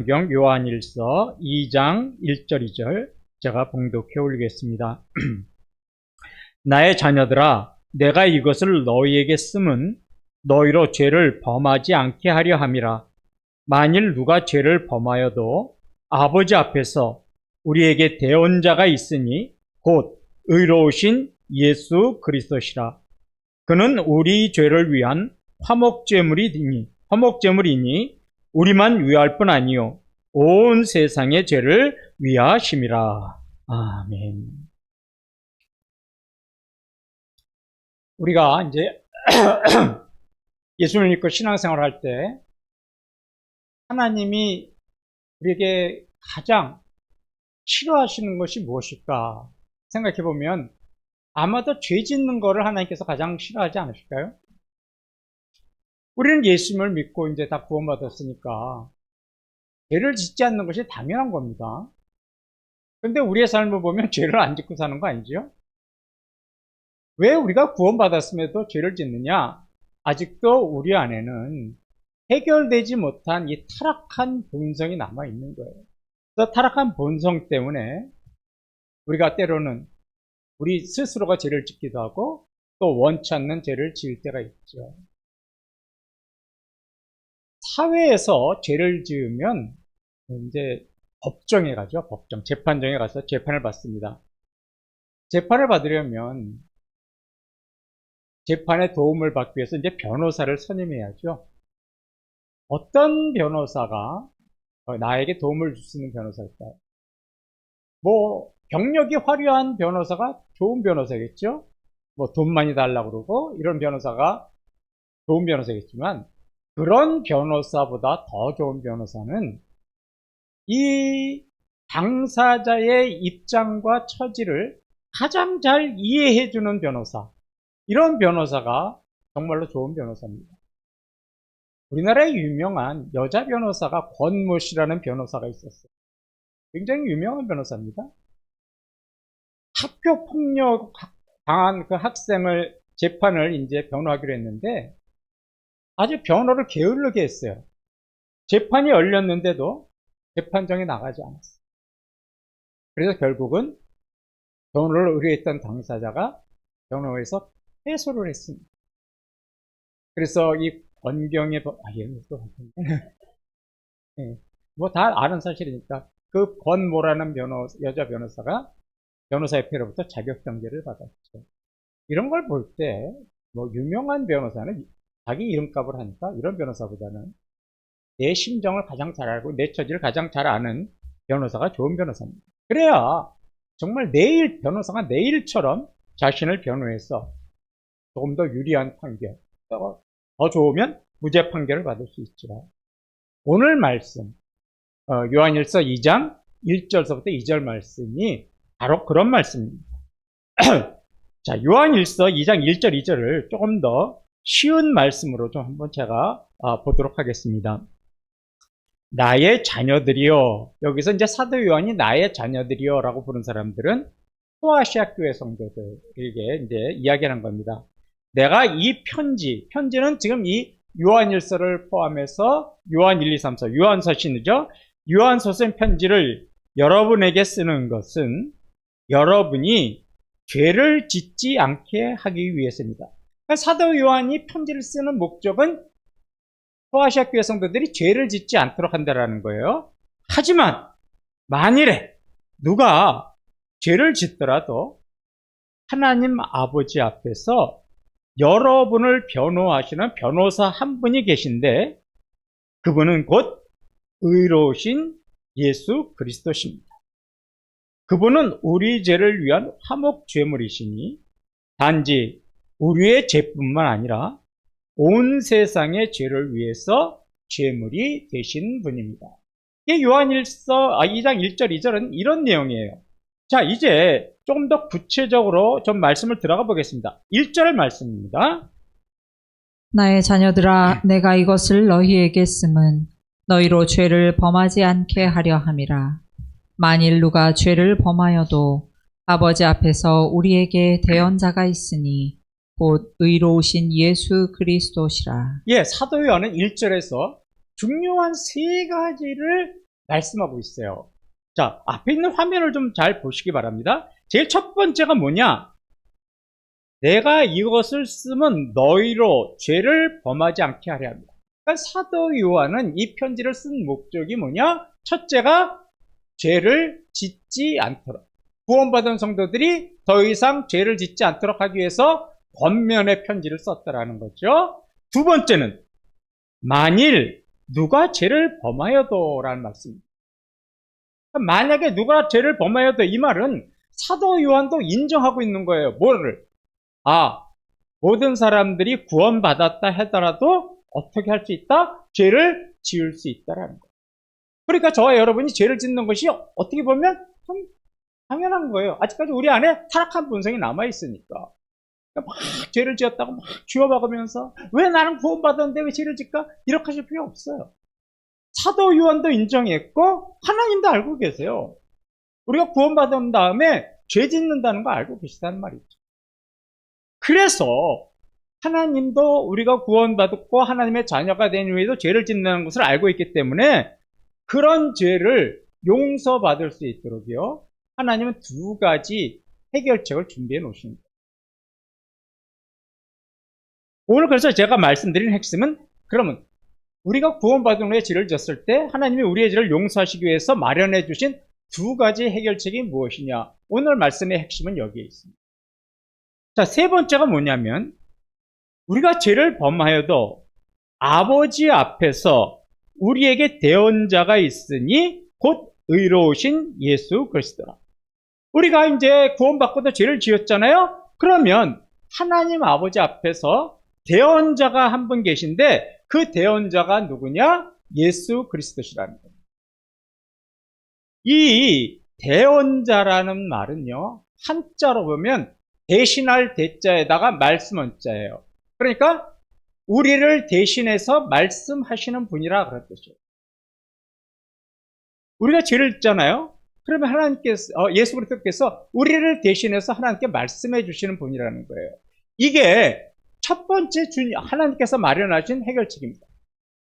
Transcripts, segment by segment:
성경 요한일서 2장 1절 2절 제가 봉독해 올리겠습니다. 나의 자녀들아, 내가 이것을 너희에게 쓰면 너희로 죄를 범하지 않게 하려 함이라. 만일 누가 죄를 범하여도 아버지 앞에서 우리에게 대언자가 있으니 곧 의로우신 예수 그리스도시라. 그는 우리 죄를 위한 화목제물이니 우리만 위할 뿐 아니요 온 세상의 죄를 위하심이라. 아멘. 우리가 이제 예수를 믿고 신앙생활을 할 때 하나님이 우리에게 가장 싫어하시는 것이 무엇일까 생각해 보면 아마도 죄 짓는 거를 하나님께서 가장 싫어하지 않으실까요? 우리는 예수님을 믿고 이제 다 구원받았으니까 죄를 짓지 않는 것이 당연한 겁니다. 그런데 우리의 삶을 보면 죄를 안 짓고 사는 거 아니죠? 왜 우리가 구원받았음에도 죄를 짓느냐? 아직도 우리 안에는 해결되지 못한 이 타락한 본성이 남아있는 거예요. 그래서 타락한 본성 때문에 우리가 때로는 우리 스스로가 죄를 짓기도 하고 또 원치 않는 죄를 지을 때가 있죠. 사회에서 죄를 지으면 이제 법정에 가죠. 법정, 재판정에 가서 재판을 받습니다. 재판을 받으려면 재판에 도움을 받기 위해서 이제 변호사를 선임해야죠. 어떤 변호사가 나에게 도움을 줄 수 있는 변호사일까요? 경력이 화려한 변호사가 좋은 변호사겠죠? 돈 많이 달라고 그러고 이런 변호사가 좋은 변호사겠지만 그런 변호사보다 더 좋은 변호사는 이 당사자의 입장과 처지를 가장 잘 이해해주는 변호사, 이런 변호사가 정말로 좋은 변호사입니다. 우리나라에 유명한 여자 변호사가 권모 씨라는 변호사가 있었어요. 굉장히 유명한 변호사입니다. 학교 폭력 당한 그 학생을 재판을 이제 변호하기로 했는데 아주 변호를 게을르게 했어요. 재판이 열렸는데도 재판정에 나가지 않았어요. 그래서 결국은 변호를 의뢰했던 당사자가 변호에서 패소를 했습니다. 그래서 이 권경의 다 아는 사실이니까 그 권모라는 여자 변호사가 변호사협회로부터 자격정지를 받았죠. 이런 걸 볼 때 유명한 변호사는 자기 이름값을 하니까 이런 변호사보다는 내 심정을 가장 잘 알고 내 처지를 가장 잘 아는 변호사가 좋은 변호사입니다. 그래야 정말 변호사가 내 일처럼 자신을 변호해서 조금 더 유리한 판결, 더 좋으면 무죄 판결을 받을 수 있죠. 오늘 말씀, 요한일서 2장 1절서부터 2절 말씀이 바로 그런 말씀입니다. 자, 요한일서 2장 1절, 2절을 조금 더 쉬운 말씀으로 좀 한번 제가 보도록 하겠습니다. 나의 자녀들이여, 여기서 이제 사도 요한이 나의 자녀들이여 라고 부른 사람들은 소아시아 교회 성도들에게 이제 이야기하는 겁니다. 내가 이 편지는 지금 이 요한일서를 포함해서 요한 1, 2, 3, 4, 요한서신이죠. 요한서신 편지를 여러분에게 쓰는 것은 여러분이 죄를 짓지 않게 하기 위해서입니다. 그러니까 사도 요한이 편지를 쓰는 목적은 소아시아 교회 성도들이 죄를 짓지 않도록 한다는 거예요. 하지만 만일에 누가 죄를 짓더라도 하나님 아버지 앞에서 여러분을 변호하시는 변호사 한 분이 계신데 그분은 곧 의로우신 예수 그리스도십니다. 그분은 우리 죄를 위한 화목제물이시니 단지 우리의 죄뿐만 아니라 온 세상의 죄를 위해서 제물이 되신 분입니다. 이게 요한일서 2장 1절 2절은 이런 내용이에요. 자, 이제 조금 더 구체적으로 좀 말씀을 들어가 보겠습니다. 1절 말씀입니다. 나의 자녀들아, 내가 이것을 너희에게 쓰면 너희로 죄를 범하지 않게 하려 함이라. 만일 누가 죄를 범하여도 아버지 앞에서 우리에게 대언자가 있으니 곧 의로우신 예수 그리스도시라. 사도 요한은 1절에서 중요한 세 가지를 말씀하고 있어요. 자, 앞에 있는 화면을 좀 잘 보시기 바랍니다. 제일 첫 번째가 뭐냐? 내가 이것을 쓰면 너희로 죄를 범하지 않게 하려 합니다. 그러니까 사도 요한은 이 편지를 쓴 목적이 뭐냐? 첫째가 죄를 짓지 않도록, 구원받은 성도들이 더 이상 죄를 짓지 않도록 하기 위해서 권면의 편지를 썼다라는 거죠. 두 번째는 만일 누가 죄를 범하여도라는 말씀입니다. 만약에 누가 죄를 범하여도, 이 말은 사도 요한도 인정하고 있는 거예요. 뭐를? 모든 사람들이 구원받았다 하더라도 어떻게 할 수 있다? 죄를 지을 수 있다라는 거예요. 그러니까 저와 여러분이 죄를 짓는 것이 어떻게 보면 좀 당연한 거예요. 아직까지 우리 안에 타락한 본성이 남아있으니까. 막 죄를 지었다고 막 쥐어박으면서 왜 나는 구원받았는데 왜 죄를 짓까? 이렇게 하실 필요 없어요. 사도 요한도 인정했고 하나님도 알고 계세요. 우리가 구원받은 다음에 죄 짓는다는 거 알고 계시다는 말이죠. 그래서 하나님도 우리가 구원받았고 하나님의 자녀가 된 후에도 죄를 짓는다는 것을 알고 있기 때문에 그런 죄를 용서받을 수 있도록요, 하나님은 두 가지 해결책을 준비해 놓으신 거예요. 오늘 그래서 제가 말씀드린 핵심은, 그러면 우리가 구원받은 후에 죄를 졌을 때 하나님이 우리의 죄를 용서하시기 위해서 마련해 주신 두 가지 해결책이 무엇이냐? 오늘 말씀의 핵심은 여기에 있습니다. 자, 세 번째가 뭐냐면, 우리가 죄를 범하여도 아버지 앞에서 우리에게 대언자가 있으니 곧 의로우신 예수 그리스도라. 우리가 이제 구원받고도 죄를 지었잖아요? 그러면 하나님 아버지 앞에서 대언자가 한 분 계신데 그 대언자가 누구냐? 예수 그리스도시라는 겁니다. 이 대언자라는 말은요, 한자로 보면 대신할 대자에다가 말씀 자예요. 그러니까 우리를 대신해서 말씀하시는 분이라 그런 뜻이에요. 우리가 죄를 짓잖아요. 그러면 하나님께서, 예수 그리스도께서 우리를 대신해서 하나님께 말씀해 주시는 분이라는 거예요. 이게 첫 번째 하나님께서 마련하신 해결책입니다.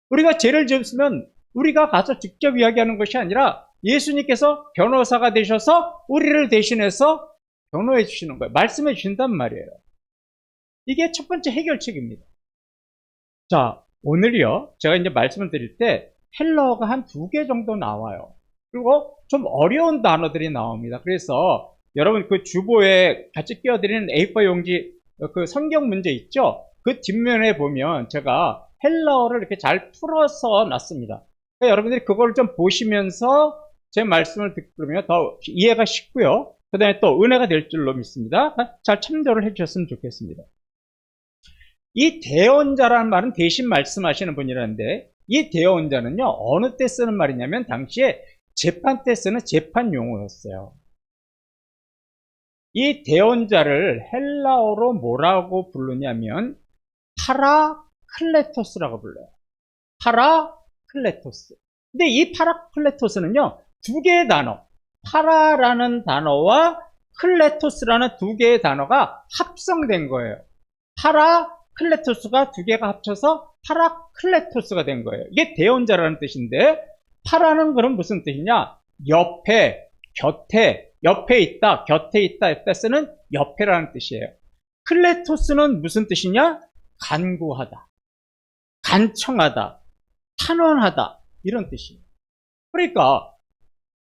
우리가 죄를 지었으면 우리가 가서 직접 이야기하는 것이 아니라 예수님께서 변호사가 되셔서 우리를 대신해서 변호해 주시는 거예요. 말씀해 주신단 말이에요. 이게 첫 번째 해결책입니다. 자, 오늘이요, 제가 이제 말씀을 드릴 때 헬러어가 한 2개 정도 나와요. 그리고 좀 어려운 단어들이 나옵니다. 그래서 여러분 그 주보에 같이 끼워드리는 A4 용지 그 성경 문제 있죠? 그 뒷면에 보면 제가 헬러어를 이렇게 잘 풀어서 놨습니다. 그러니까 여러분들이 그걸 좀 보시면서 제 말씀을 들으면 더 이해가 쉽고요. 그 다음에 또 은혜가 될 줄로 믿습니다. 잘 참조를 해주셨으면 좋겠습니다. 이 대언자라는 말은 대신 말씀하시는 분이라는데, 이 대언자는요, 어느 때 쓰는 말이냐면 당시에 재판 때 쓰는 재판 용어였어요. 이 대언자를 헬라어로 뭐라고 부르냐면 파라클레토스라고 불러요. 파라클레토스. 근데 이 파라클레토스는요, 2개의 단어, 파라라는 단어와 클레토스라는 2개의 단어가 합성된 거예요. 파라클레토스가 2개가 합쳐서 파라클레토스가 된 거예요. 이게 대언자라는 뜻인데, 파라는 그럼 무슨 뜻이냐? 옆에, 곁에, 옆에 있다, 곁에 있다, 옆에 쓰는 옆에라는 뜻이에요. 클레토스는 무슨 뜻이냐? 간구하다, 간청하다, 탄원하다, 이런 뜻이에요. 그러니까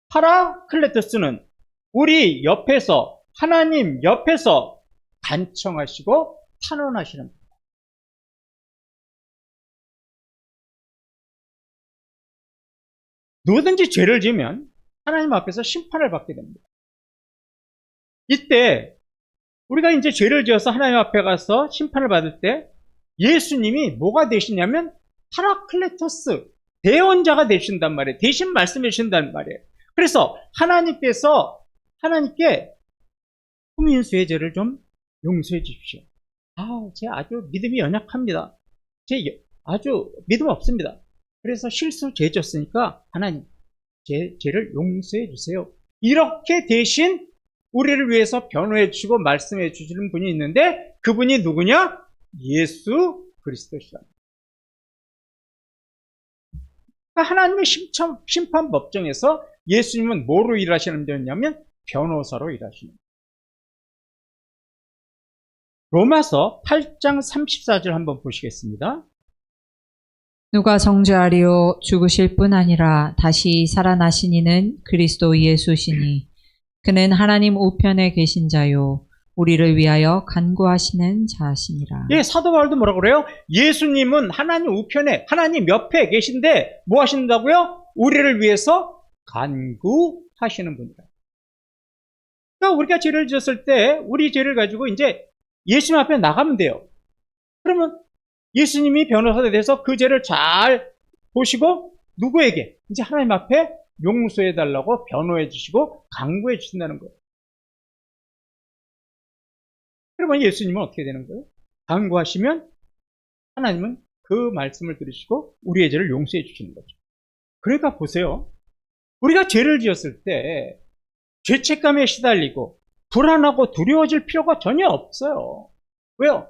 파라클레토스는 우리 옆에서, 하나님 옆에서 간청하시고 탄원하시는 분이다. 누구든지 죄를 지으면 하나님 앞에서 심판을 받게 됩니다. 이때 우리가 이제 죄를 지어서 하나님 앞에 가서 심판을 받을 때 예수님이 뭐가 되시냐면 파라클레토스, 대언자가 되신단 말이에요. 대신 말씀해 주신단 말이에요. 그래서 하나님께서 하나님께 후민수의 죄를 좀 용서해 주십시오. 제 아주 믿음이 연약합니다. 제 아주 믿음 없습니다. 그래서 실수 죄 졌으니까 하나님 제 죄를 용서해 주세요. 이렇게 대신 우리를 위해서 변호해 주시고 말씀해 주시는 분이 있는데, 그분이 누구냐? 예수 그리스도시다. 그러니까 하나님의 심판 법정에서 예수님은 뭐로 일하시는 분이냐면 변호사로 일하시는 분이에요. 로마서 8장 34절 한번 보시겠습니다. 누가 정죄하리요 죽으실 뿐 아니라 다시 살아나신 이는 그리스도 예수시니 그는 하나님 우편에 계신 자요 우리를 위하여 간구하시는 자시니라. 예, 사도 바울도 뭐라고 그래요? 예수님은 하나님 우편에, 하나님 옆에 계신데 뭐 하신다고요? 우리를 위해서 간구하시는 분이다. 그러니까 우리가 죄를 지었을 때 우리 죄를 가지고 이제 예수님 앞에 나가면 돼요. 그러면 예수님이 변호사에 대해서 그 죄를 잘 보시고 누구에게? 이제 하나님 앞에 용서해 달라고 변호해 주시고 강구해 주신다는 거예요. 그러면 예수님은 어떻게 되는 거예요? 강구하시면 하나님은 그 말씀을 들으시고 우리의 죄를 용서해 주시는 거죠. 그러니까 보세요. 우리가 죄를 지었을 때 죄책감에 시달리고 불안하고 두려워질 필요가 전혀 없어요. 왜요?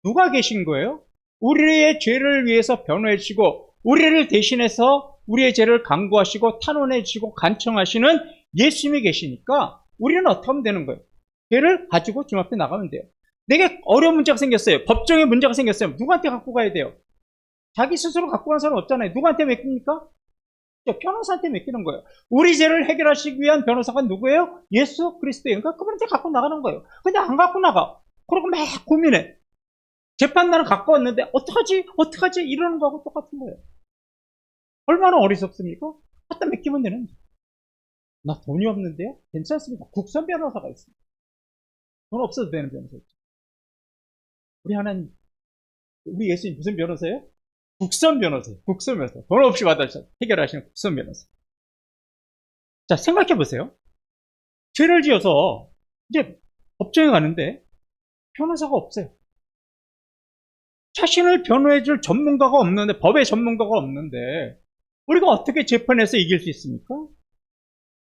누가 계신 거예요? 우리의 죄를 위해서 변호해 주시고 우리를 대신해서 우리의 죄를 강구하시고 탄원해 주시고 간청하시는 예수님이 계시니까 우리는 어떻게 하면 되는 거예요? 죄를 가지고 주님 앞에 나가면 돼요. 내게 어려운 문제가 생겼어요. 법정에 문제가 생겼어요. 누구한테 갖고 가야 돼요? 자기 스스로 갖고 가는 사람 없잖아요. 누구한테 맡깁니까? 변호사한테 맡기는 거예요. 우리 죄를 해결하시기 위한 변호사가 누구예요? 예수 그리스도예요. 그러니까 그분한테 갖고 나가는 거예요. 근데 안 갖고 나가. 그러고 막 고민해. 재판단을 갖고 왔는데 어떡하지 이러는 거하고 똑같은 거예요. 얼마나 어리석습니까? 갖다 맡기면 되는데. 나 돈이 없는데요? 괜찮습니다. 국선 변호사가 있습니다. 돈 없어도 되는 변호사 있죠. 우리 하나님, 우리 예수님 무슨 변호사예요? 국선 변호사예요. 국선 변호사. 돈 없이 받아서 해결하시는 국선 변호사. 자, 생각해 보세요. 죄를 지어서 이제 법정에 가는데 변호사가 없어요. 자신을 변호해줄 전문가가 없는데, 법의 전문가가 없는데 우리가 어떻게 재판에서 이길 수 있습니까?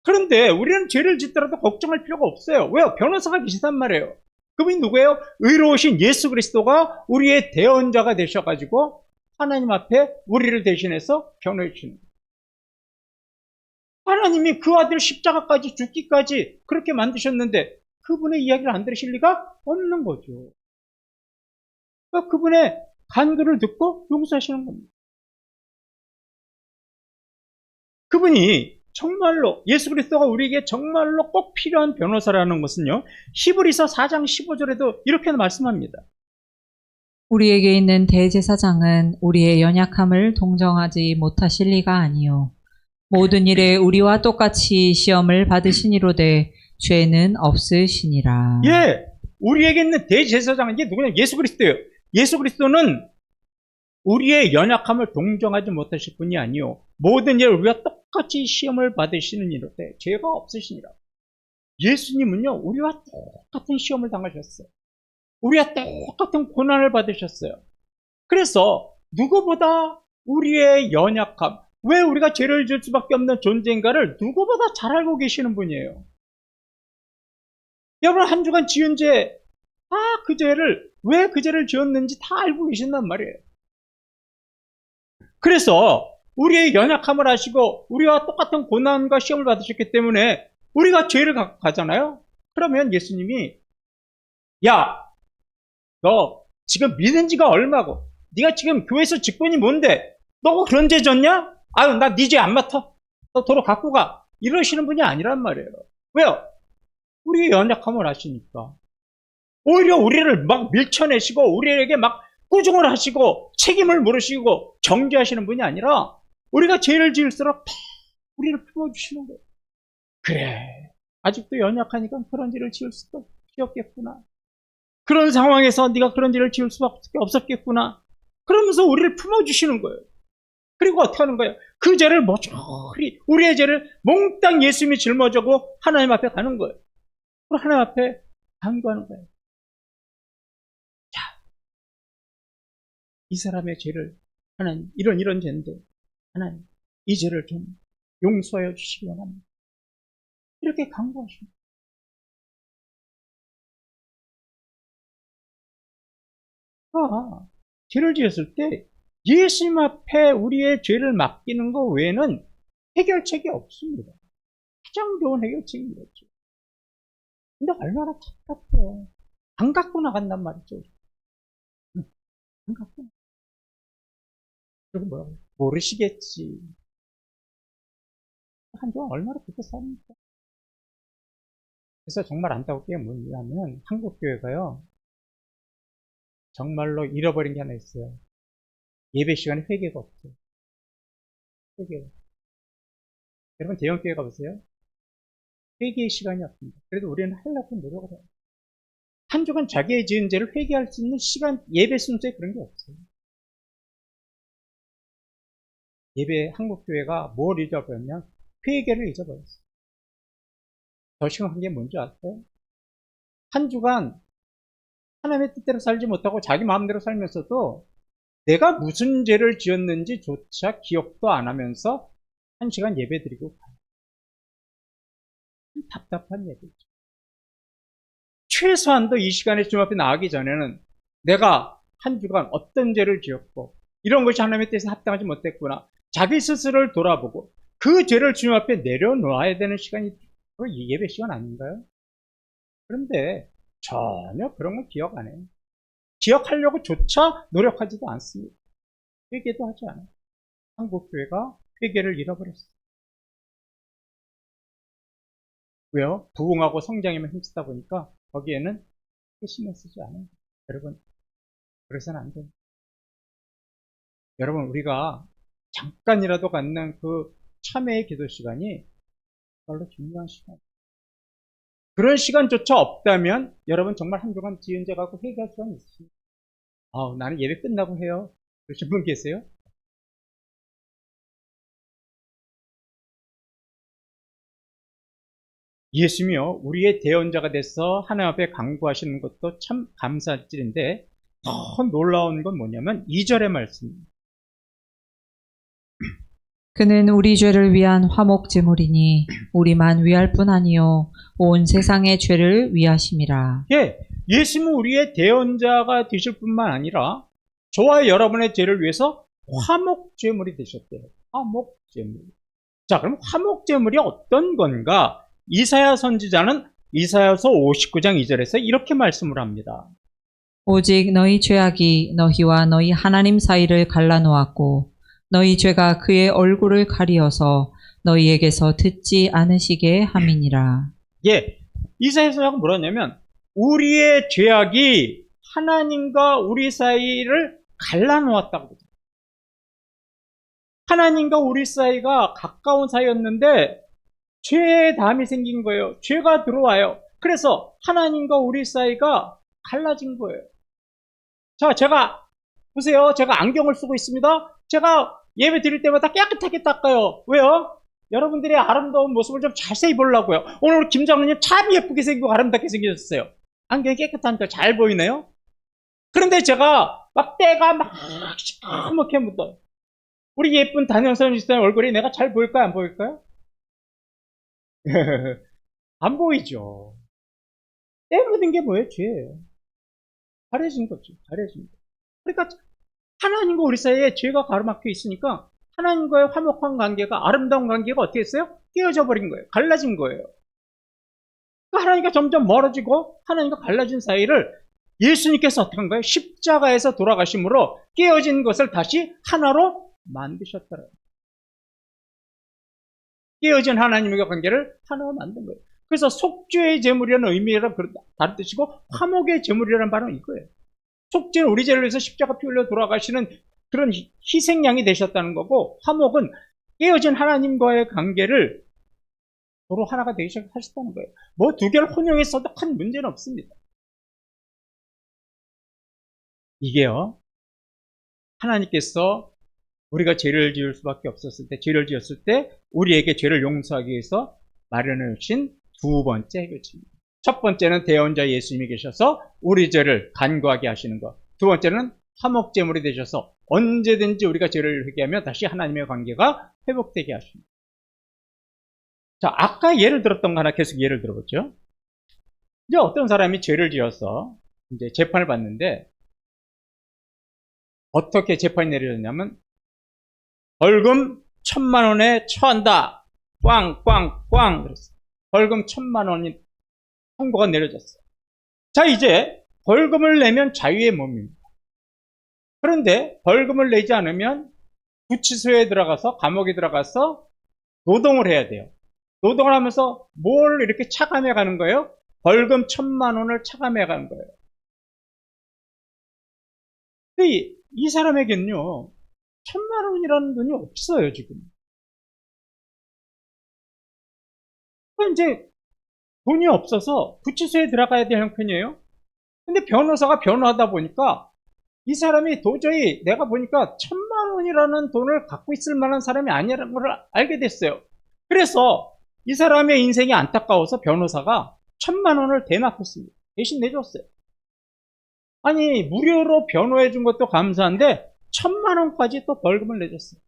그런데 우리는 죄를 짓더라도 걱정할 필요가 없어요. 왜요? 변호사가 계시단 말이에요. 그분이 누구예요? 의로우신 예수 그리스도가 우리의 대언자가 되셔가지고 하나님 앞에 우리를 대신해서 변호해 주시는 거예요. 하나님이 그 아들 십자가까지 죽기까지 그렇게 만드셨는데 그분의 이야기를 안 들으실 리가 없는 거죠. 그러니까 그분의 간구를 듣고 용서하시는 겁니다. 그분이 정말로 예수 그리스도가 우리에게 정말로 꼭 필요한 변호사라는 것은요. 히브리서 4장 15절에도 이렇게 말씀합니다. 우리에게 있는 대제사장은 우리의 연약함을 동정하지 못하실 리가 아니요 모든 일에 우리와 똑같이 시험을 받으시니로되 죄는 없으시니라. 예, 우리에게 있는 대제사장은 이게 누구냐? 예수 그리스도예요. 예수 그리스도는 우리의 연약함을 동정하지 못하실 분이 아니요 모든 일을 우리와 똑같이 시험을 받으시는 이로되 죄가 없으시니라. 예수님은요 우리와 똑같은 시험을 당하셨어요. 우리와 똑같은 고난을 받으셨어요. 그래서 누구보다 우리의 연약함, 왜 우리가 죄를 지을 수밖에 없는 존재인가를 누구보다 잘 알고 계시는 분이에요. 여러분 한 주간 지은 죄, 그 죄를 왜 그 죄를 지었는지 다 알고 계신단 말이에요. 그래서 우리의 연약함을 아시고 우리와 똑같은 고난과 시험을 받으셨기 때문에 우리가 죄를 갖고 가잖아요. 그러면 예수님이 야, 너 지금 믿은 지가 얼마고 네가 지금 교회에서 직분이 뭔데 너 그런 죄 졌냐? 아유 나 네 죄 안 맡아. 너 도로 갖고 가. 이러시는 분이 아니란 말이에요. 왜요? 우리의 연약함을 아시니까. 오히려 우리를 막 밀쳐내시고 우리에게 막 꾸중을 하시고 책임을 물으시고 정죄하시는 분이 아니라 우리가 죄를 지을수록 우리를 품어주시는 거예요. 그래, 아직도 연약하니까 그런 죄를 지을 수도 없겠구나. 그런 상황에서 네가 그런 죄를 지을 수밖에 없었겠구나. 그러면서 우리를 품어주시는 거예요. 그리고 어떻게 하는 거예요? 그 죄를 모조리 우리의 죄를 몽땅 예수님이 짊어지고 하나님 앞에 가는 거예요. 그리고 하나님 앞에 간구하는 거예요. 이 사람의 죄를 하나님 이런 죄인데 하나님 이 죄를 좀 용서하여 주시기 원합니다. 이렇게 간구하십니다. 죄를 지었을 때 예수님 앞에 우리의 죄를 맡기는 것 외에는 해결책이 없습니다. 가장 좋은 해결책인 거죠. 근데 얼마나 답답해요. 안 갖고 나간단 말이죠. 응, 안 갖고 나가. 그리고 뭐라고? 모르시겠지. 한동안 얼마나 그렇게 삽니까? 그래서 정말 안타까운 게 뭐냐면 한국교회가요. 정말로 잃어버린 게 하나 있어요. 예배 시간에 회개가 없어요. 회개가. 여러분 대형교회 가보세요. 회개의 시간이 없습니다. 그래도 우리는 하려고 노력을 해요. 한 주간 자기의 지은 죄를 회개할 수 있는 시간, 예배 순서에 그런 게 없어요. 예배 한국교회가 뭘 잊어버렸냐? 회개를 잊어버렸어요. 더 심한 게 뭔지 아세요? 한 주간 하나님의 뜻대로 살지 못하고 자기 마음대로 살면서도 내가 무슨 죄를 지었는지조차 기억도 안 하면서 한 시간 예배 드리고 가요. 답답한 예배죠. 최소한도 이 시간에 주님 앞에 나가기 전에는 내가 한 주간 어떤 죄를 지었고 이런 것이 하나님의 뜻에 합당하지 못했구나. 자기 스스로를 돌아보고 그 죄를 주님 앞에 내려놓아야 되는 시간이 바로 이 예배 시간 아닌가요? 그런데 전혀 그런 걸 기억 안 해요. 기억하려고 조차 노력하지도 않습니다. 회개도 하지 않아요. 한국교회가 회개를 잃어버렸어요. 왜요? 부흥하고 성장에만 힘쓰다 보니까 거기에는 신경 쓰지 않아요. 여러분, 그래서는 안 돼요. 여러분, 우리가 잠깐이라도 갖는 그 참회의 기도 시간이 별로 중요한 시간이에요. 그런 시간조차 없다면 여러분 정말 한 주간 지은 죄 갖고 회개할 시간이 있습니다. 나는 예배 끝나고 해요. 그러신 분 계세요? 예수님이요, 우리의 대언자가 돼서 하나님 앞에 간구하시는 것도 참 감사할 일인데 더 놀라운 건 뭐냐면 2절의 말씀입니다. 그는 우리 죄를 위한 화목제물이니 우리만 위할 뿐 아니요 온 세상의 죄를 위하심이라. 예, 예수님은 우리의 대언자가 되실 뿐만 아니라 저와 여러분의 죄를 위해서 화목제물이 되셨대요. 화목제물. 자, 그럼 화목제물이 어떤 건가? 이사야 선지자는 이사야서 59장 2절에서 이렇게 말씀을 합니다. 오직 너희 죄악이 너희와 너희 하나님 사이를 갈라놓았고 너희 죄가 그의 얼굴을 가리어서 너희에게서 듣지 않으시게 함이니라. 예, 이사야 선지자가 뭐라냐면 우리의 죄악이 하나님과 우리 사이를 갈라놓았다고 그러죠. 하나님과 우리 사이가 가까운 사이였는데 죄의 담이 생긴 거예요. 죄가 들어와요. 그래서 하나님과 우리 사이가 갈라진 거예요. 자, 보세요. 제가 안경을 쓰고 있습니다. 제가 예배 드릴 때마다 깨끗하게 닦아요. 왜요? 여러분들의 아름다운 모습을 좀 자세히 보려고요. 오늘 김 장로님 참 예쁘게 생기고 아름답게 생기셨어요. 안경이 깨끗하니까 잘 보이네요. 그런데 제가 막 때가 막 시커멓게 묻어요. 우리 예쁜 단영선 지사님 얼굴이 내가 잘 보일까요? 안 보일까요? 안 보이죠. 때 묻은 게 뭐예요? 죄예요. 가려진 거죠. 가려진 거. 그러니까 하나님과 우리 사이에 죄가 가로막혀 있으니까 하나님과의 화목한 관계가, 아름다운 관계가 어떻게 했어요? 깨어져 버린 거예요. 갈라진 거예요. 그러니까 하나님과 점점 멀어지고 하나님과 갈라진 사이를 예수님께서 어떻게 한 거예요? 십자가에서 돌아가심으로 깨어진 것을 다시 하나로 만드셨더라고요. 깨어진 하나님과 관계를 하나로 만든 거예요. 그래서 속죄의 제물이라는 의미라 다른 뜻이고 화목의 제물이라는 말은 이거예요. 속죄는 우리 죄를 위해서 십자가 피 흘려 돌아가시는 그런 희생양이 되셨다는 거고, 화목은 깨어진 하나님과의 관계를 서로 하나가 되기 시작하셨다는 거예요. 뭐 두 개를 혼용했어도 큰 문제는 없습니다. 이게요, 하나님께서 우리가 죄를 지을 수밖에 없었을 때, 죄를 지었을 때 우리에게 죄를 용서하기 위해서 마련해 주신 두 번째 해결책입니다. 첫 번째는 대언자 예수님이 계셔서 우리 죄를 간구하게 하시는 것. 두 번째는 화목제물이 되셔서 언제든지 우리가 죄를 회개하며 다시 하나님의 관계가 회복되게 하십니다. 자, 아까 예를 들었던 거 하나 계속 예를 들어보죠. 이제 어떤 사람이 죄를 지어서 이제 재판을 받는데 어떻게 재판이 내려졌냐면 벌금 1,000만 원에 처한다. 꽝꽝꽝 그랬어요. 벌금 1,000만 원이 선고가 내려졌어요. 자, 이제 벌금을 내면 자유의 몸입니다. 그런데 벌금을 내지 않으면 구치소에 들어가서 감옥에 들어가서 노동을 해야 돼요. 노동을 하면서 뭘 이렇게 차감해 가는 거예요? 벌금 1,000만 원을 차감해 가는 거예요. 이 사람에겐요, 1,000만 원이라는 돈이 없어요, 지금. 이제 돈이 없어서 구치소에 들어가야 될 형편이에요. 근데 변호사가 변호하다 보니까 이 사람이 도저히 내가 보니까 1,000만 원이라는 돈을 갖고 있을 만한 사람이 아니라는 걸 알게 됐어요. 그래서 이 사람의 인생이 안타까워서 변호사가 1,000만 원을 대납했습니다. 대신 내줬어요. 아니, 무료로 변호해 준 것도 감사한데 1,000만 원까지 또 벌금을 내줬어요.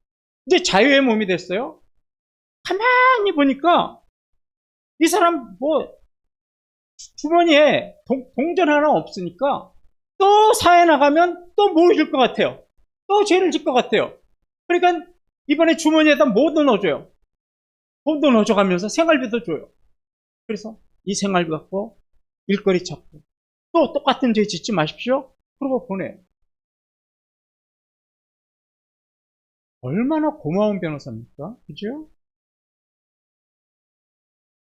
이제 자유의 몸이 됐어요. 가만히 보니까 이 사람 주머니에 동전 하나 없으니까 또 사회 나가면 또 모일 것 같아요. 또 죄를 질 것 같아요. 그러니까 이번에 주머니에다 뭐도 넣어줘요. 돈도 넣어줘가면서 생활비도 줘요. 그래서 이 생활비 갖고 일거리 찾고 또 똑같은 죄 짓지 마십시오. 그러고 보내요. 얼마나 고마운 변호사입니까? 그죠?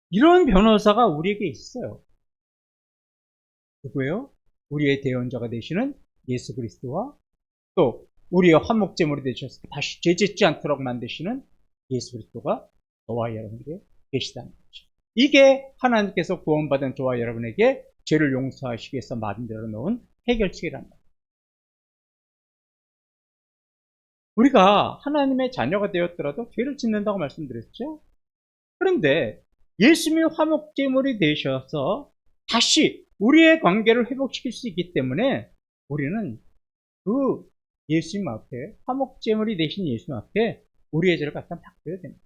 이런 변호사가 우리에게 있어요. 누구예요? 우리의 대언자가 되시는 예수 그리스도와 또 우리의 화목제물이 되셔서 다시 죄 짓지 않도록 만드시는 예수 그리스도가 저와 여러분에게 계시다는 거죠. 이게 하나님께서 구원받은 저와 여러분에게 죄를 용서하시기 위해서 만들어 놓은 해결책이란 말이에요. 우리가 하나님의 자녀가 되었더라도 죄를 짓는다고 말씀드렸죠? 그런데 예수님이 화목제물이 되셔서 다시 우리의 관계를 회복시킬 수 있기 때문에 우리는 그 예수님 앞에, 화목제물이 되신 예수님 앞에 우리의 죄를 갖다 바꿔야 됩니다.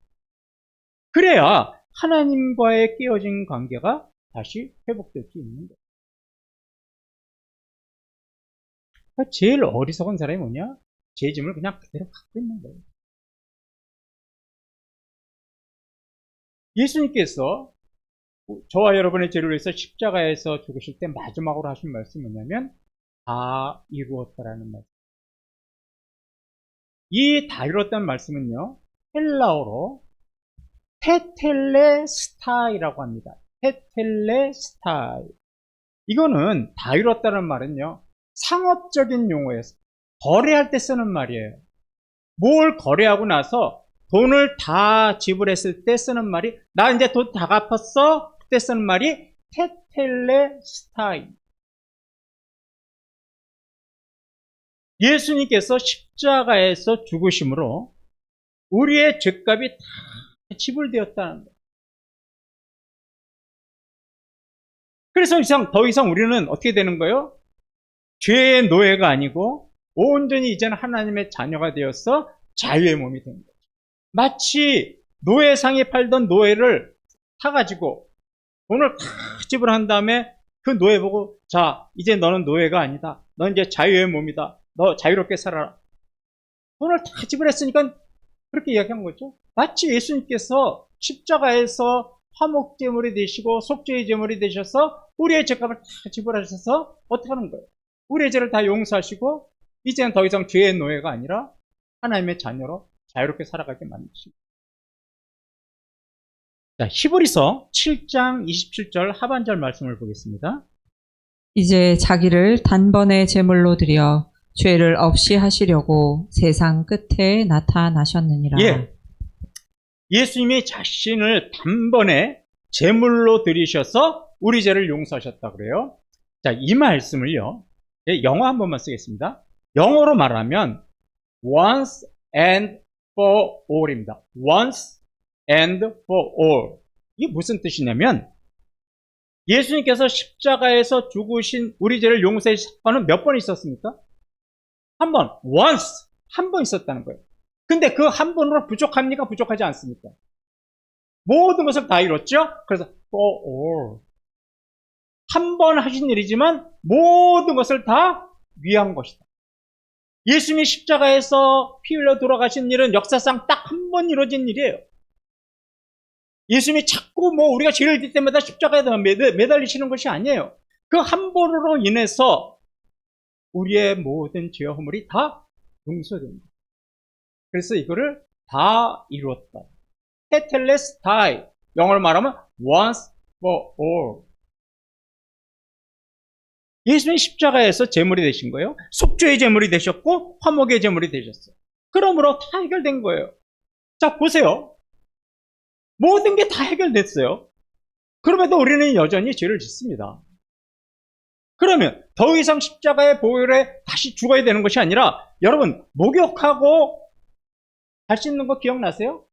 그래야 하나님과의 깨어진 관계가 다시 회복될 수 있는 거예요. 그러니까 제일 어리석은 사람이 뭐냐? 제 짐을 그냥 그대로 갖고 있는 거예요. 예수님께서 저와 여러분의 죄를 위해서 십자가에서 죽으실 때 마지막으로 하신 말씀이 뭐냐면 다 이루었다라는 말씀. 이 다 이루었다는 말씀은요, 헬라어로 테텔레스타이라고 합니다. 테텔레스타이. 이거는 다 이뤘다는 말은요, 상업적인 용어예요. 거래할 때 쓰는 말이에요. 뭘 거래하고 나서 돈을 다 지불했을 때 쓰는 말이, 나 이제 돈 다 갚았어? 그때 쓰는 말이 테텔레스타이. 예수님께서 십자가에서 죽으심으로 우리의 죄값이 다 지불되었다는 거예요. 그래서 더 이상 우리는 어떻게 되는 거예요? 죄의 노예가 아니고 온전히 이제는 하나님의 자녀가 되어서 자유의 몸이 된 거죠. 마치 노예상에 팔던 노예를 사가지고 돈을 다 지불한 다음에 그 노예 보고, 자, 이제 너는 노예가 아니다. 넌 이제 자유의 몸이다. 너 자유롭게 살아라. 돈을 다 지불했으니까 그렇게 이야기한 거죠. 마치 예수님께서 십자가에서 화목제물이 되시고 속죄의 제물이 되셔서 우리의 죄값을 다 지불하셔서 어떻게 하는 거예요? 우리의 죄를 다 용서하시고 이제는 더 이상 죄의 노예가 아니라 하나님의 자녀로 자유롭게 살아가게 만드십니다. 자, 히브리서 7장 27절 하반절 말씀을 보겠습니다. 이제 자기를 단번에 제물로 드려 죄를 없이 하시려고 세상 끝에 나타나셨느니라. 예. 예수님이 자신을 단번에 제물로 드리셔서 우리 죄를 용서하셨다고 그래요. 자, 이 말씀을요, 영어 한 번만 쓰겠습니다. 영어로 말하면 once and for all입니다. once and for all. 이게 무슨 뜻이냐면 예수님께서 십자가에서 죽으신 우리 죄를 용서해 주신 사건은 몇 번 있었습니까? 한 번, once, 한 번 있었다는 거예요. 근데 그 한 번으로 부족합니까? 부족하지 않습니까? 모든 것을 다 이뤘죠? 그래서 for all. 한 번 하신 일이지만 모든 것을 다 위한 것이다. 예수님이 십자가에서 피 흘려 돌아가신 일은 역사상 딱 한 번 이루어진 일이에요. 예수님이 자꾸 우리가 죄를 질 때마다 십자가에 매달리시는 것이 아니에요. 그 한 번으로 인해서 우리의 모든 죄와 허물이 다 용서됩니다. 그래서 이거를 다 이루었다. 테텔레스타이, 영어로 말하면 once for all. 예수님이 십자가에서 제물이 되신 거예요. 속죄의 제물이 되셨고 화목의 제물이 되셨어요. 그러므로 다 해결된 거예요. 자, 보세요. 모든 게 다 해결됐어요. 그럼에도 우리는 여전히 죄를 짓습니다. 그러면 더 이상 십자가의 보혈에 다시 죽어야 되는 것이 아니라, 여러분, 목욕하고 발 씻는 거 기억나세요?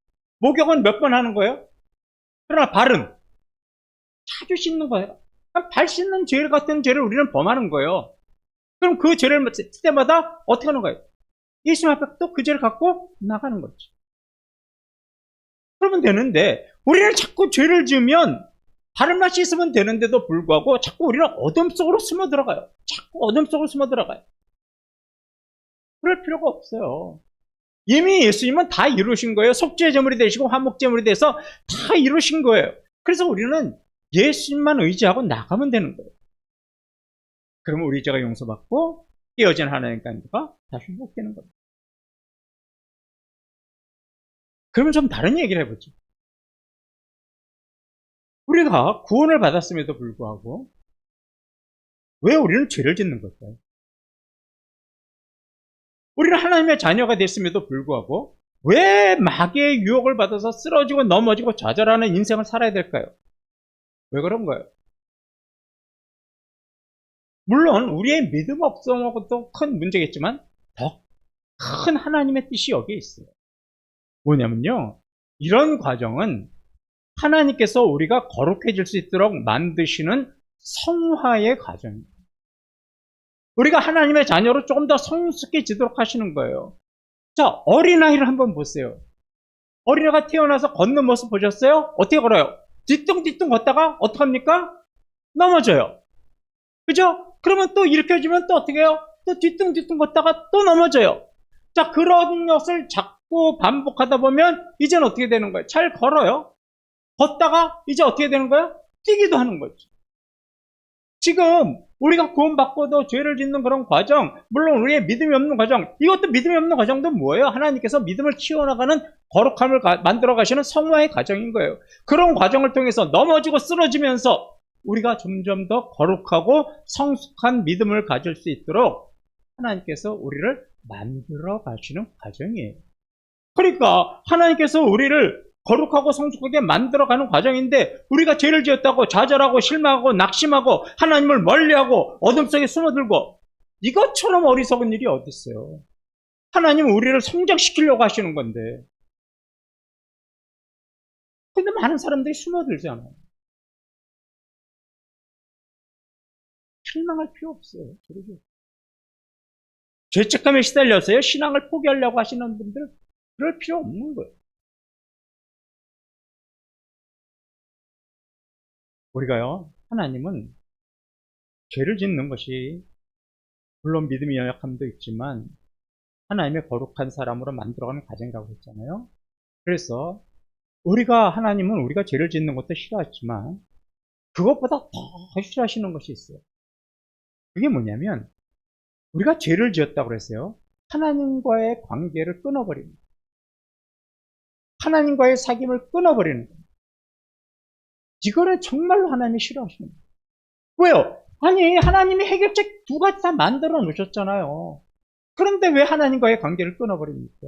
목욕은 몇 번 하는 거예요? 그러나 발은 자주 씻는 거예요. 발 씻는 죄 같은 죄를 우리는 범하는 거예요. 그럼 그 죄를 칠 때마다 어떻게 하는 거예요? 예수님 앞에 또 그 죄를 갖고 나가는 거죠. 그러면 되는데, 우리는 자꾸 죄를 지으면 발만 씻으면 되는데도 불구하고 자꾸 우리는 어둠 속으로 숨어 들어가요. 자꾸 어둠 속으로 숨어 들어가요. 그럴 필요가 없어요. 이미 예수님은 다 이루신 거예요. 속죄 제물이 되시고 화목 제물이 돼서 다 이루신 거예요. 그래서 우리는 예수님만 의지하고 나가면 되는 거예요. 그러면 우리 죄가 용서받고 깨어진 하나님과 관계가 다시 회복되는 겁니다. 그러면 좀 다른 얘기를 해보죠. 우리가 구원을 받았음에도 불구하고 왜 우리는 죄를 짓는 걸까요? 우리는 하나님의 자녀가 됐음에도 불구하고 왜 마귀의 유혹을 받아서 쓰러지고 넘어지고 좌절하는 인생을 살아야 될까요? 왜 그런 거예요? 물론 우리의 믿음 없음하고도 큰 문제겠지만 더 큰 하나님의 뜻이 여기에 있어요. 뭐냐면요, 이런 과정은 하나님께서 우리가 거룩해질 수 있도록 만드시는 성화의 과정입니다. 우리가 하나님의 자녀로 조금 더 성숙해지도록 하시는 거예요. 자, 어린아이를 한번 보세요. 어린아이가 태어나서 걷는 모습 보셨어요? 어떻게 걸어요? 뒤뚱뒤뚱 걷다가 어떡합니까? 넘어져요. 그죠? 그러면 또 일으켜주면 또 어떻게 해요? 또 뒤뚱뒤뚱 걷다가 또 넘어져요. 자, 그런 것을 자꾸 반복하다 보면 이제는 어떻게 되는 거예요? 잘 걸어요. 걷다가 이제 어떻게 되는 거예요? 뛰기도 하는 거죠. 지금 우리가 구원받고도 죄를 짓는 그런 과정, 물론 우리의 믿음이 없는 과정, 이것도 믿음이 없는 과정도 뭐예요? 하나님께서 믿음을 키워나가는 거룩함을 만들어 가시는 성화의 과정인 거예요. 그런 과정을 통해서 넘어지고 쓰러지면서 우리가 점점 더 거룩하고 성숙한 믿음을 가질 수 있도록 하나님께서 우리를 만들어 가시는 과정이에요. 그러니까 하나님께서 우리를 거룩하고 성숙하게 만들어가는 과정인데, 우리가 죄를 지었다고 좌절하고 실망하고 낙심하고 하나님을 멀리하고 어둠 속에 숨어들고, 이것처럼 어리석은 일이 어디 있어요? 하나님은 우리를 성장시키려고 하시는 건데. 근데 많은 사람들이 숨어들잖아요. 실망할 필요 없어요. 죄책감에 시달려서요, 신앙을 포기하려고 하시는 분들, 그럴 필요 없는 거예요. 우리가요, 하나님은 죄를 짓는 것이 물론 믿음의 연약함도 있지만 하나님의 거룩한 사람으로 만들어가는 과정이라고 했잖아요. 그래서 하나님은 우리가 죄를 짓는 것도 싫어하지만 그것보다 더 싫어하시는 것이 있어요. 그게 뭐냐면, 우리가 죄를 지었다고 그랬어요. 하나님과의 관계를 끊어버립니다. 하나님과의 사귐을 끊어버리는 거예요. 이거는 정말로 하나님이 싫어하시는 거예요. 왜요? 아니, 하나님이 해결책 두 가지 다 만들어 놓으셨잖아요. 그런데 왜 하나님과의 관계를 끊어버립니까?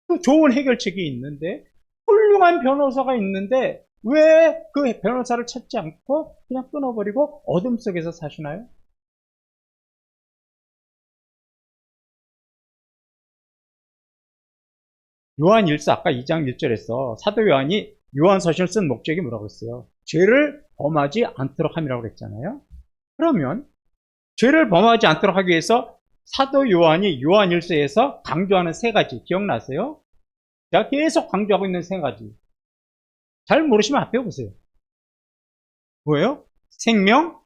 그 좋은 해결책이 있는데, 훌륭한 변호사가 있는데 왜 그 변호사를 찾지 않고 그냥 끊어버리고 어둠 속에서 사시나요? 요한 1서 아까 2장 1절에서 사도 요한이 요한서신을 쓴 목적이 뭐라고 했어요? 죄를 범하지 않도록 함이라고 그랬잖아요. 그러면 죄를 범하지 않도록 하기 위해서 사도 요한이 요한 1서에서 강조하는 세 가지 기억나세요? 제가 계속 강조하고 있는 세 가지. 잘 모르시면 앞에 보세요. 뭐예요? 생명,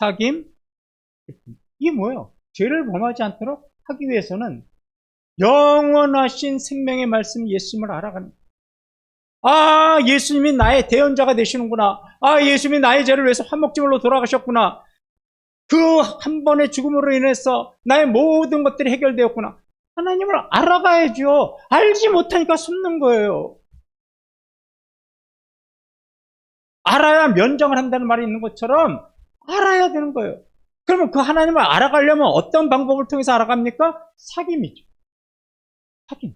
사귐, 이게 뭐예요? 죄를 범하지 않도록 하기 위해서는 영원하신 생명의 말씀 예수님을 알아가는 거예요. 아, 예수님이 나의 대언자가 되시는구나. 아, 예수님이 나의 죄를 위해서 화목제물로 돌아가셨구나. 그 한 번의 죽음으로 인해서 나의 모든 것들이 해결되었구나. 하나님을 알아가야죠. 알지 못하니까 숨는 거예요. 알아야 면정을 한다는 말이 있는 것처럼 알아야 되는 거예요. 그러면 그 하나님을 알아가려면 어떤 방법을 통해서 알아갑니까? 사귐이죠. 사귐.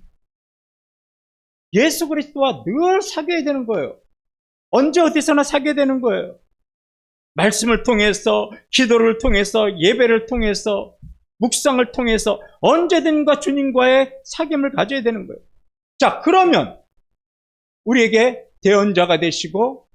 예수 그리스도와 늘 사귀어야 되는 거예요. 언제 어디서나 사귀어야 되는 거예요. 말씀을 통해서, 기도를 통해서, 예배를 통해서, 묵상을 통해서 언제든가 주님과의 사귐을 가져야 되는 거예요. 자, 그러면 우리에게 대언자가 되시고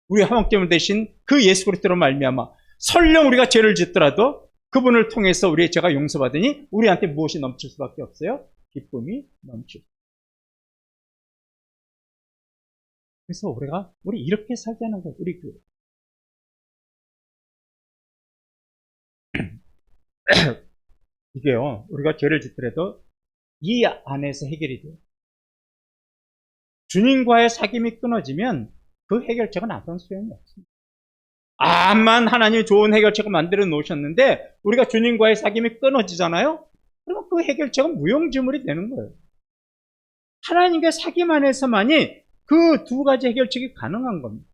우리 화목제물 되신 그 예수 그리스도로 말미암아 설령 우리가 죄를 짓더라도 그분을 통해서 우리의 죄가 용서받으니 우리한테 무엇이 넘칠 수밖에 없어요? 기쁨이 넘치고. 그래서 우리 이렇게 살자는 거예요. 우리 교회. 이게요, 우리가 죄를 짓더라도 이 안에서 해결이 돼요. 주님과의 사귐이 끊어지면 그 해결책은 아무런 소용이 없습니다. 암만 하나님이 좋은 해결책을 만들어 놓으셨는데 우리가 주님과의 사귐이 끊어지잖아요? 그러면 그 해결책은 무용지물이 되는 거예요. 하나님과의 사귐 안에서만이 그 두 가지 해결책이 가능한 겁니다.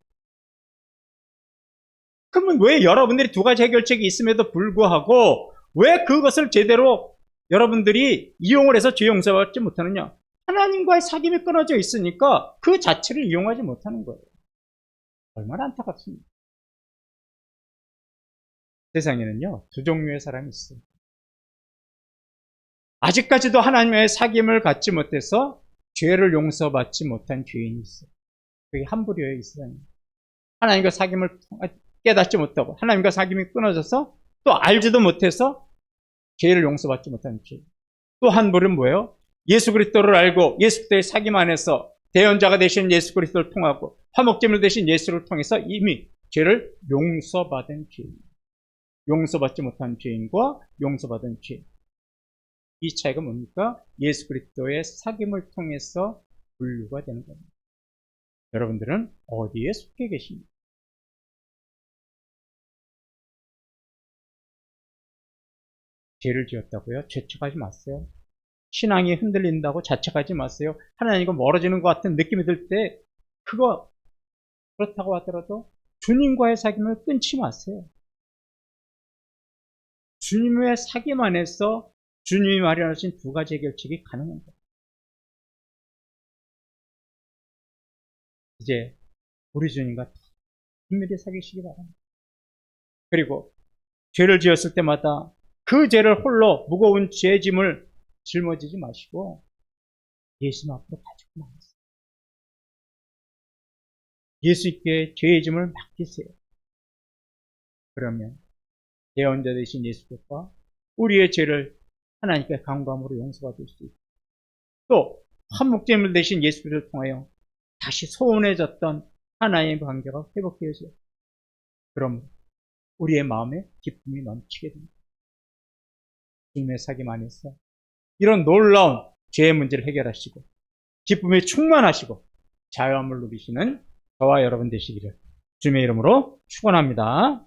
그러면 왜 여러분들이 두 가지 해결책이 있음에도 불구하고 왜 그것을 제대로 여러분들이 이용을 해서 죄 용서받지 못하느냐? 하나님과의 사귐이 끊어져 있으니까 그 자체를 이용하지 못하는 거예요. 얼마나 안타깝습니까? 세상에는요, 두 종류의 사람이 있어요. 아직까지도 하나님의 사귐을 갖지 못해서 죄를 용서받지 못한 죄인이 있어요. 그게 한 부류예요, 이 세상에. 하나님과 사귐을 깨닫지 못하고 하나님과 사귐이 끊어져서 또 알지도 못해서 죄를 용서받지 못하는 죄. 또 한 부류는 뭐예요? 예수 그리스도를 알고 예수 그리스도의 사귐 안에서 대언자가 되신 예수 그리스도를 통하고 화목제물 되신 예수를 통해서 이미 죄를 용서받은 죄인. 용서받지 못한 죄인과 용서받은 죄인. 이 차이가 뭡니까? 예수 그리스도의 사귐을 통해서 분류가 되는 겁니다. 여러분들은 어디에 속해 계십니까? 죄를 지었다고요? 죄책하지 마세요. 신앙이 흔들린다고 자책하지 마세요. 하나님과 멀어지는 것 같은 느낌이 들 때 그거 그렇다고 하더라도 주님과의 사귐을 끊지 마세요. 주님의 사귐 안에서 주님이 마련하신 두 가지 해결책이 가능한 거예요. 이제 우리 주님과 긴밀히 사귀시기 바랍니다. 그리고 죄를 지었을 때마다 그 죄를 홀로 무거운 죄짐을 짊어지지 마시고 예수님 앞으로 가지고 나가세요. 예수께 죄의 짐을 맡기세요. 그러면 예언자 되신 예수께서 우리의 죄를 하나님께 간구함으로 용서받을 수 있고 또 화목제물 되신 예수를 통하여 다시 소원해졌던 하나님의 관계가 회복되어져요. 그럼 우리의 마음에 기쁨이 넘치게 됩니다. 주님의 사귐 안에서 이런 놀라운 죄의 문제를 해결하시고 기쁨에 충만하시고 자유함을 누리시는 저와 여러분 되시기를 주님의 이름으로 축원합니다.